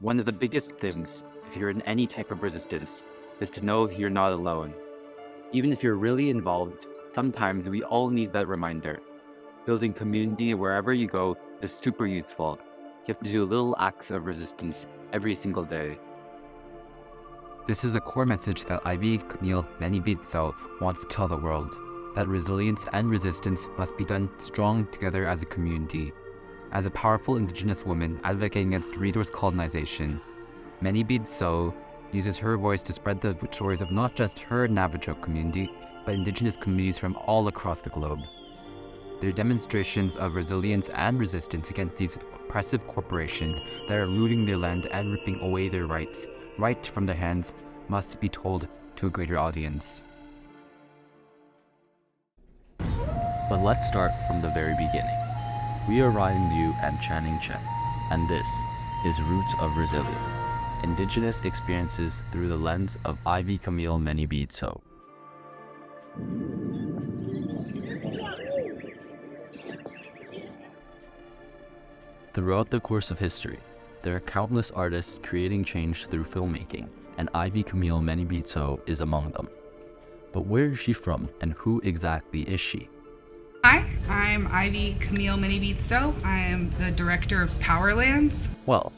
One of the biggest things, if you're in any type of resistance, is to know you're not alone. Even if you're really involved, sometimes we all need that reminder. Building community wherever you go is super useful. You have to do little acts of resistance every single day. This is a core message that Ivy Camille Menibitso wants to tell the world, that resilience and resistance must be done strong together as a community. As a powerful Indigenous woman advocating against resource colonization, Menibitso uses her voice to spread the stories of not just her Navajo community, but Indigenous communities from all across the globe. Their demonstrations of resilience and resistance against these oppressive corporations that are looting their land and ripping away their rights right from their hands must be told to a greater audience. But let's start from the very beginning. We are Ryan Liu and Chen, and this is Roots of Resilience, Indigenous experiences through the lens of Ivy Camille Menibitso. Throughout the course of history, there are countless artists creating change through filmmaking, and Ivy Camille Menibitso is among them. But where is she from, and who exactly is she? Hi, I'm Ivy Camille Menibitso. I am the director of Powerlands. Well,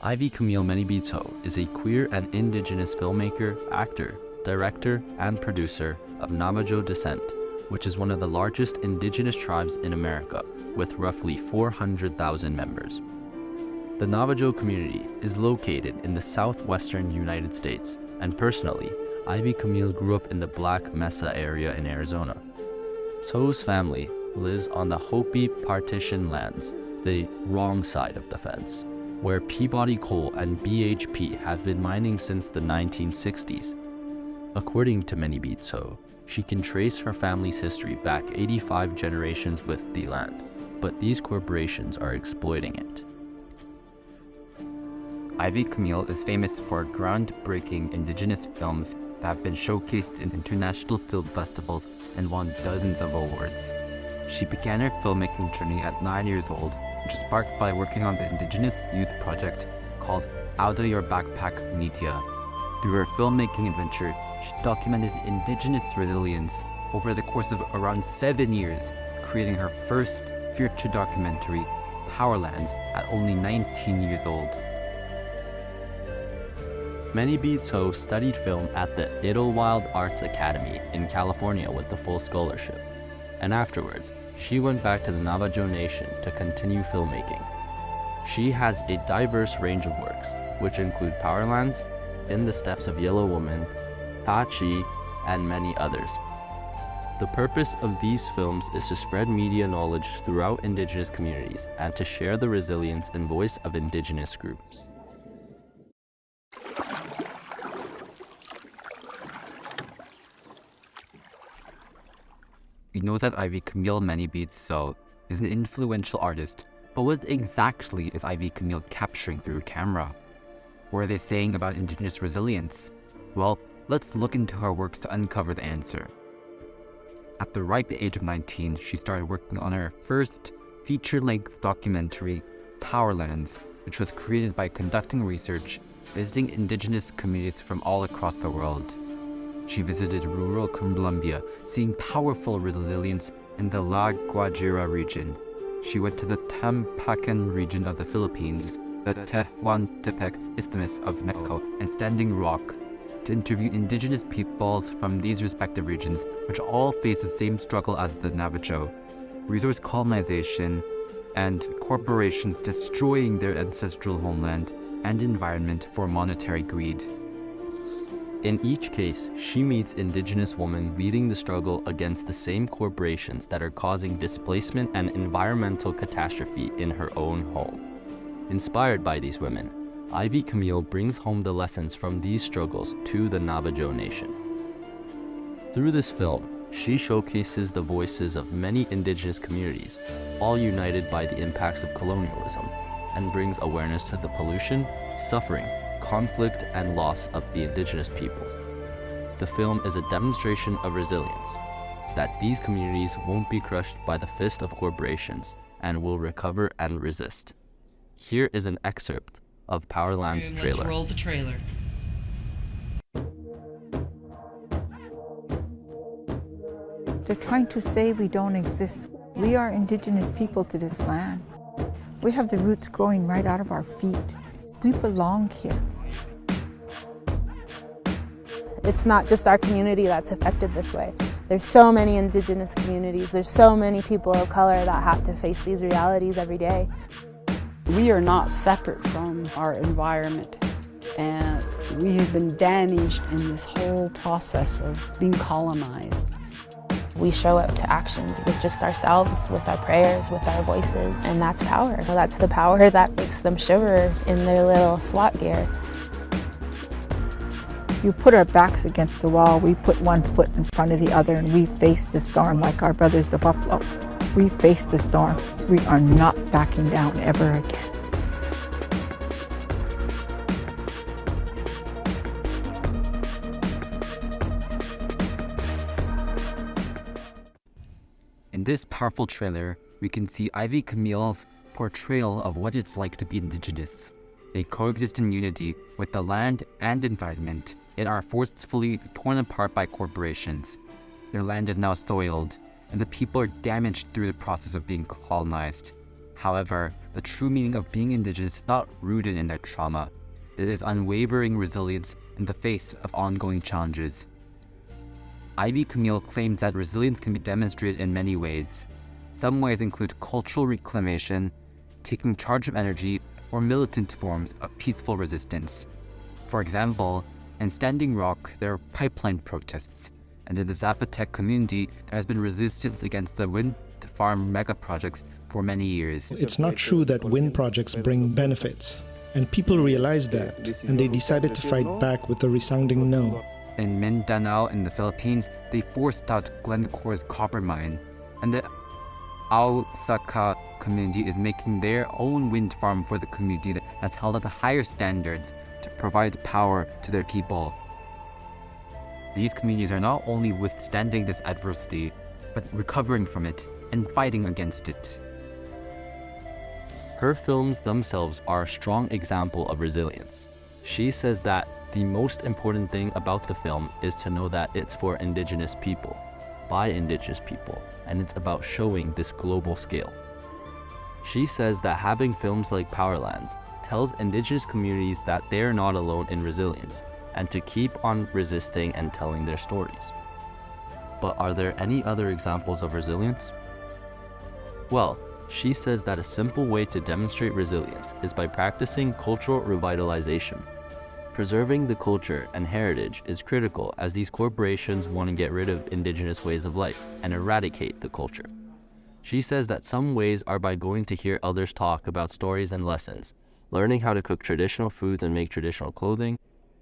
Ivy Camille Menibitso is a queer and Indigenous filmmaker, actor, director, and producer of Navajo descent, which is one of the largest Indigenous tribes in America, with roughly 400,000 members. The Navajo community is located in the southwestern United States, and personally, Ivy Camille grew up in the Black Mesa area in Arizona. So's family lives on the Hopi Partition lands, the wrong side of the fence, where Peabody Coal and BHP have been mining since the 1960s. According to Menibitso, she can trace her family's history back 85 generations with the land, but these corporations are exploiting it. Ivy Camille is famous for groundbreaking Indigenous films that have been showcased in international film festivals and won dozens of awards. She began her filmmaking journey at 9 years old, which was sparked by working on the Indigenous youth project called Out of Your Backpack Nitya. Through her filmmaking adventure, she documented Indigenous resilience over the course of around 7 years, creating her first feature documentary, Powerlands, at only 19 years old. Menibitso studied film at the Idlewild Arts Academy in California with a full scholarship, and afterwards, she went back to the Navajo Nation to continue filmmaking. She has a diverse range of works, which include Powerlands, In the Steps of Yellow Woman, Tachi, and many others. The purpose of these films is to spread media knowledge throughout Indigenous communities and to share the resilience and voice of Indigenous groups. We know that Ivy Camille Menibitso is an influential artist, but what exactly is Ivy Camille capturing through camera? What are they saying about Indigenous resilience? Well, let's look into her works to uncover the answer. At the ripe age of 19, she started working on her first feature-length documentary, Powerlands, which was created by conducting research, visiting Indigenous communities from all across the world. She visited rural Colombia, seeing powerful resilience in the La Guajira region. She went to the Tampacan region of the Philippines, the Tehuantepec Isthmus of Mexico, and Standing Rock, to interview Indigenous peoples from these respective regions, which all face the same struggle as the Navajo: resource colonization and corporations destroying their ancestral homeland and environment for monetary greed. In each case, she meets Indigenous women leading the struggle against the same corporations that are causing displacement and environmental catastrophe in her own home. Inspired by these women, Ivy Camille brings home the lessons from these struggles to the Navajo Nation. Through this film, she showcases the voices of many Indigenous communities, all united by the impacts of colonialism, and brings awareness to the pollution, suffering, conflict, and loss of the Indigenous people. The film is a demonstration of resilience, that these communities won't be crushed by the fist of corporations and will recover and resist. Here is an excerpt of Powerland's And trailer. let's roll the trailer. They're trying to say we don't exist. We are indigenous people to this land. We have the roots growing right out of our feet. We belong here. It's not just our community that's affected this way. There's so many indigenous communities, there's so many people of color that have to face these realities every day. We are not separate from our environment, and we have been damaged in this whole process of being colonized. We show up to action with just ourselves, with our prayers, with our voices, and that's power. That's the power that makes them shiver in their little SWAT gear. You put our backs against the wall, we put one foot in front of the other, and we face the storm like our brothers the buffalo. We face the storm. We are not backing down ever again. In this powerful trailer, we can see Ivy Camille's portrayal of what it's like to be Indigenous. They coexist in unity with the land and environment, yet are forcefully torn apart by corporations. Their land is now soiled, and the people are damaged through the process of being colonized. However, the true meaning of being Indigenous is not rooted in their trauma. It is unwavering resilience in the face of ongoing challenges. Ivy Camille claims that resilience can be demonstrated in many ways. Some ways include cultural reclamation, taking charge of energy, or militant forms of peaceful resistance. For example, in Standing Rock, there are pipeline protests, and in the Zapotec community, there has been resistance against the wind farm mega projects for many years. It's not true that wind projects bring benefits, and people realized that, and they decided to fight back with a resounding no. In Mindanao in the Philippines, they forced out Glencore's copper mine, and the Aosaka community is making their own wind farm for the community that's held up to higher standards to provide power to their people. These communities are not only withstanding this adversity, but recovering from it and fighting against it. Her films themselves are a strong example of resilience. She says that the most important thing about the film is to know that it's for Indigenous people, by Indigenous people, and it's about showing this global scale. She says that having films like Powerlands tells Indigenous communities that they're not alone in resilience, and to keep on resisting and telling their stories. But are there any other examples of resilience? Well, she says that a simple way to demonstrate resilience is by practicing cultural revitalization. Preserving the culture and heritage is critical as these corporations want to get rid of Indigenous ways of life and eradicate the culture. She says that some ways are by going to hear others talk about stories and lessons, learning how to cook traditional foods and make traditional clothing,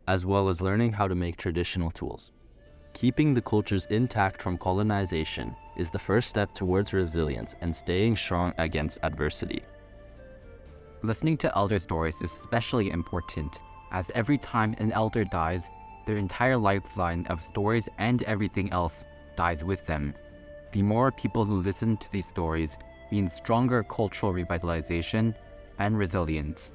as well as learning how to make traditional tools. Keeping the cultures intact from colonization is the first step towards resilience and staying strong against adversity. Listening to elder stories is especially important, as every time an elder dies, their entire lifeline of stories and everything else dies with them. The more people who listen to these stories means stronger cultural revitalization and resilience.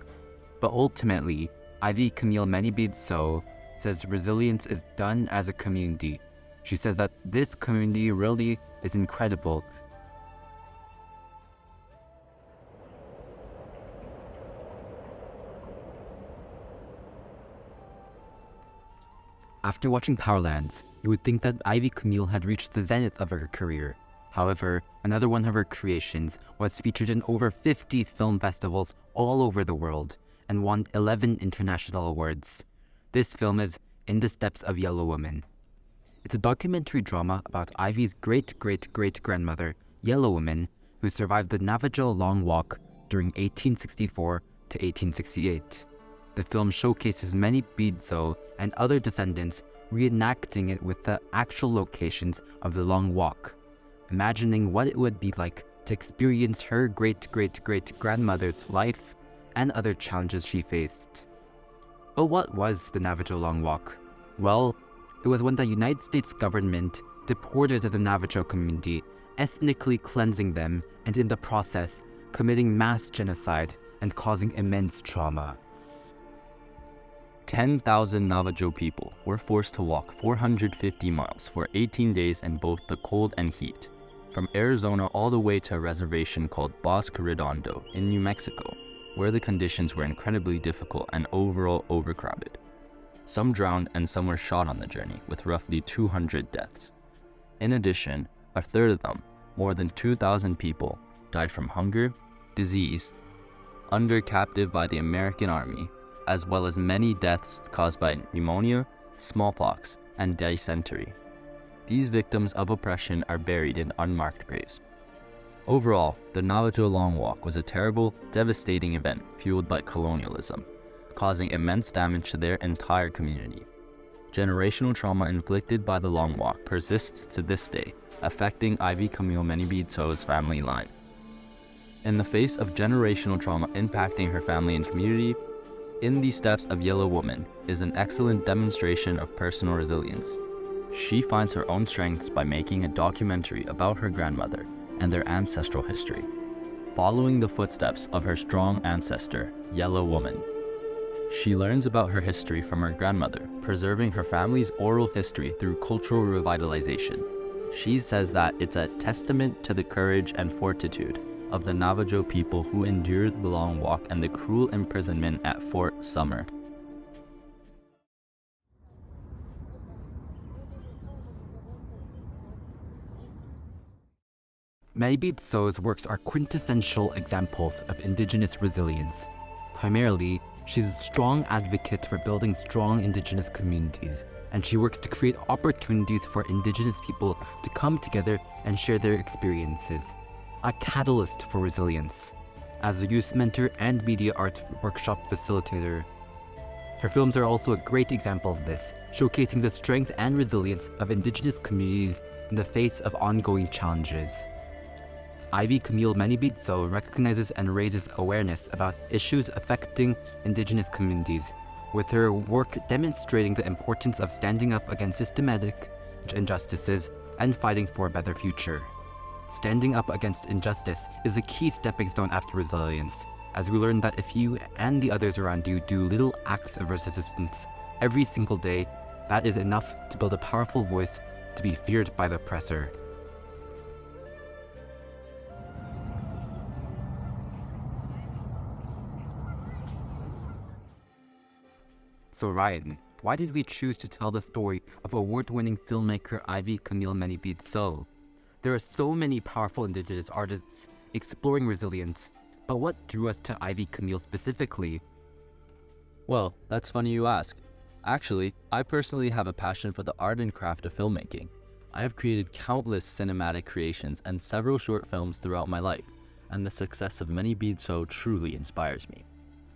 But ultimately, Ivy Camille Menibid-So says resilience is done as a community. She says that this community really is incredible. After watching Powerlands, you would think that Ivy Camille had reached the zenith of her career. However, another one of her creations was featured in over 50 film festivals all over the world and won 11 international awards. This film is In the Steps of Yellow Woman. It's a documentary drama about Ivy's great-great-great-grandmother, Yellow Woman, who survived the Navajo Long Walk during 1864 to 1868. The film showcases many Bidso and other descendants reenacting it with the actual locations of the Long Walk, imagining what it would be like to experience her great-great-great-grandmother's life and other challenges she faced. But what was the Navajo Long Walk? Well, it was when the United States government deported the Navajo community, ethnically cleansing them and in the process committing mass genocide and causing immense trauma. 10,000 Navajo people were forced to walk 450 miles for 18 days in both the cold and heat, from Arizona all the way to a reservation called Bosque Redondo in New Mexico, where the conditions were incredibly difficult and overall overcrowded. Some drowned and some were shot on the journey, with roughly 200 deaths. In addition, a third of them, more than 2,000 people, died from hunger, disease, under captive by the American Army, as well as many deaths caused by pneumonia, smallpox, and dysentery. These victims of oppression are buried in unmarked graves. Overall, the Navajo Long Walk was a terrible, devastating event fueled by colonialism, causing immense damage to their entire community. Generational trauma inflicted by the Long Walk persists to this day, affecting Ivy Camille Menibidso's family line. In the face of generational trauma impacting her family and community, In the Steps of Yellow Woman is an excellent demonstration of personal resilience. She finds her own strengths by making a documentary about her grandmother and their ancestral history, following the footsteps of her strong ancestor, Yellow Woman. She learns about her history from her grandmother, preserving her family's oral history through cultural revitalization. She says that it's a testament to the courage and fortitude of the Navajo people who endured the Long Walk and the cruel imprisonment at Fort Summer. Menibidso's works are quintessential examples of Indigenous resilience. Primarily, she's a strong advocate for building strong Indigenous communities, and she works to create opportunities for Indigenous people to come together and share their experiences. A catalyst for resilience. As a youth mentor and media arts workshop facilitator, her films are also a great example of this, showcasing the strength and resilience of Indigenous communities in the face of ongoing challenges. Ivy Camille Menibidso recognizes and raises awareness about issues affecting Indigenous communities, with her work demonstrating the importance of standing up against systematic injustices and fighting for a better future. Standing up against injustice is a key stepping stone after resilience, as we learn that if you and the others around you do little acts of resistance every single day, that is enough to build a powerful voice to be feared by the oppressor. So Ryan, why did we choose to tell the story of award-winning filmmaker Ivy Camille Menibidso? There are so many powerful Indigenous artists exploring resilience, but what drew us to Ivy Camille specifically? Well, that's funny you ask. Actually, I personally have a passion for the art and craft of filmmaking. I have created countless cinematic creations and several short films throughout my life, and the success of Menibidso truly inspires me.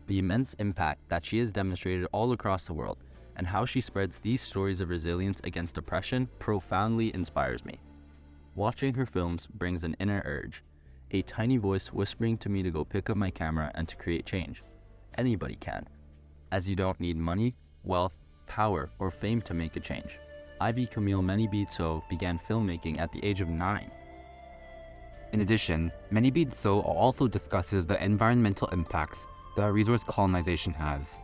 The immense impact that she has demonstrated all across the world, and how she spreads these stories of resilience against oppression profoundly inspires me. Watching her films brings an inner urge, a tiny voice whispering to me to go pick up my camera and to create change. Anybody can, as you don't need money, wealth, power, or fame to make a change. Ivy Camille Menibidso began filmmaking at the age of 9. In addition, Menibidso also discusses the environmental impacts that resource colonization has.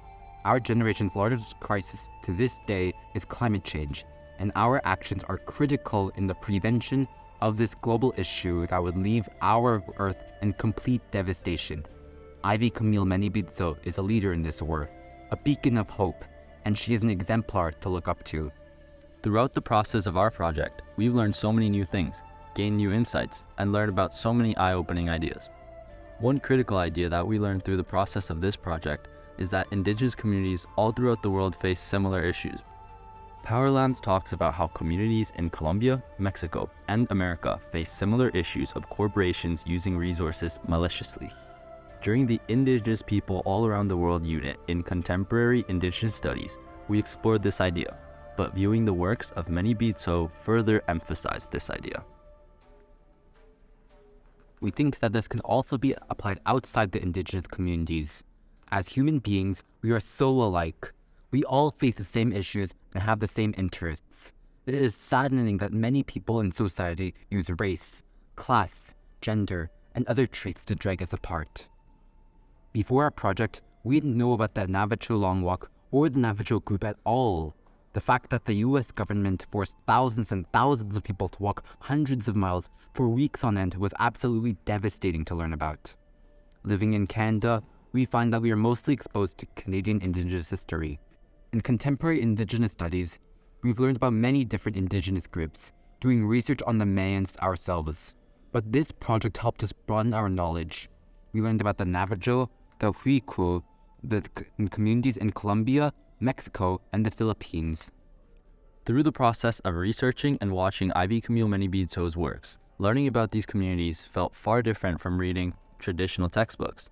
Our generation's largest crisis to this day is climate change, and our actions are critical in the prevention of this global issue that would leave our Earth in complete devastation. Ivy Camille Menibidso is a leader in this work, a beacon of hope, and she is an exemplar to look up to. Throughout the process of our project, we've learned so many new things, gained new insights, and learned about so many eye-opening ideas. One critical idea that we learned through the process of this project is that Indigenous communities all throughout the world face similar issues. Powerlands talks about how communities in Colombia, Mexico, and America face similar issues of corporations using resources maliciously. During the Indigenous People All Around the World unit in Contemporary Indigenous Studies, we explored this idea, but viewing the works of Menibidso further emphasized this idea. We think that this can also be applied outside the Indigenous communities. As human beings, we are so alike. We all face the same issues and have the same interests. It is saddening that many people in society use race, class, gender, and other traits to drag us apart. Before our project, we didn't know about the Navajo Long Walk or the Navajo group at all. The fact that the US government forced thousands and thousands of people to walk hundreds of miles for weeks on end was absolutely devastating to learn about. Living in Canada, we find that we are mostly exposed to Canadian Indigenous history. In contemporary Indigenous studies, we've learned about many different Indigenous groups, doing research on the Mayans ourselves. But this project helped us broaden our knowledge. We learned about the Navajo, the Huicu, the communities in Colombia, Mexico, and the Philippines. Through the process of researching and watching Ivy Camille Many-Beatso's works, learning about these communities felt far different from reading traditional textbooks.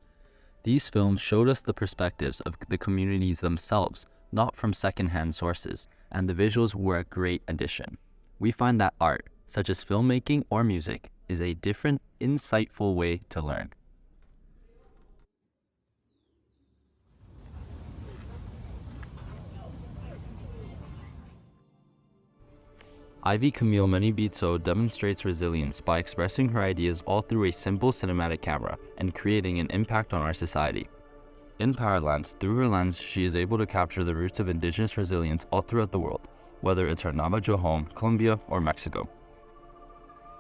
These films showed us the perspectives of the communities themselves, not from secondhand sources, and the visuals were a great addition. We find that art, such as filmmaking or music, is a different, insightful way to learn. Ivy Camille Many-Beatso demonstrates resilience by expressing her ideas all through a simple cinematic camera and creating an impact on our society. In Powerlands, through her lens, she is able to capture the roots of Indigenous resilience all throughout the world, whether it's her Navajo home, Colombia, or Mexico.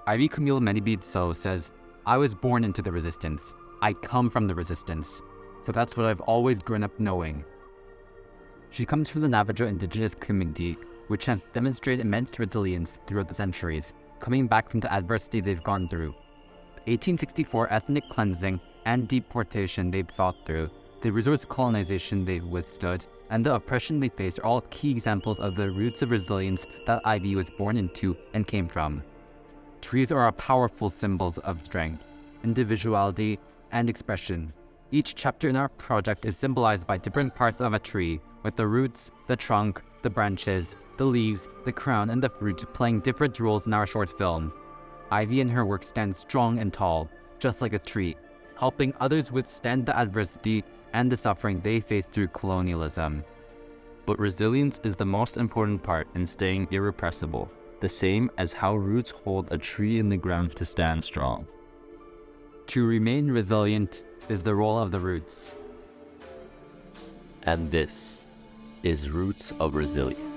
Ivy Camille Many-Beatso says, "I was born into the resistance. I come from the resistance. So that's what I've always grown up knowing." She comes from the Navajo Indigenous community, which has demonstrated immense resilience throughout the centuries, coming back from the adversity they've gone through. The 1864 ethnic cleansing and deportation they've fought through, the resource colonization they've withstood, and the oppression they faced are all key examples of the roots of resilience that Ivy was born into and came from. Trees are powerful symbols of strength, individuality, and expression. Each chapter in our project is symbolized by different parts of a tree, with the roots, the trunk, the branches, the leaves, the crown, and the fruit playing different roles in our short film. Ivy and her work stand strong and tall, just like a tree, helping others withstand the adversity and the suffering they face through colonialism. But resilience is the most important part in staying irrepressible, the same as how roots hold a tree in the ground to stand strong. To remain resilient is the role of the roots. And this is Roots of Resilience.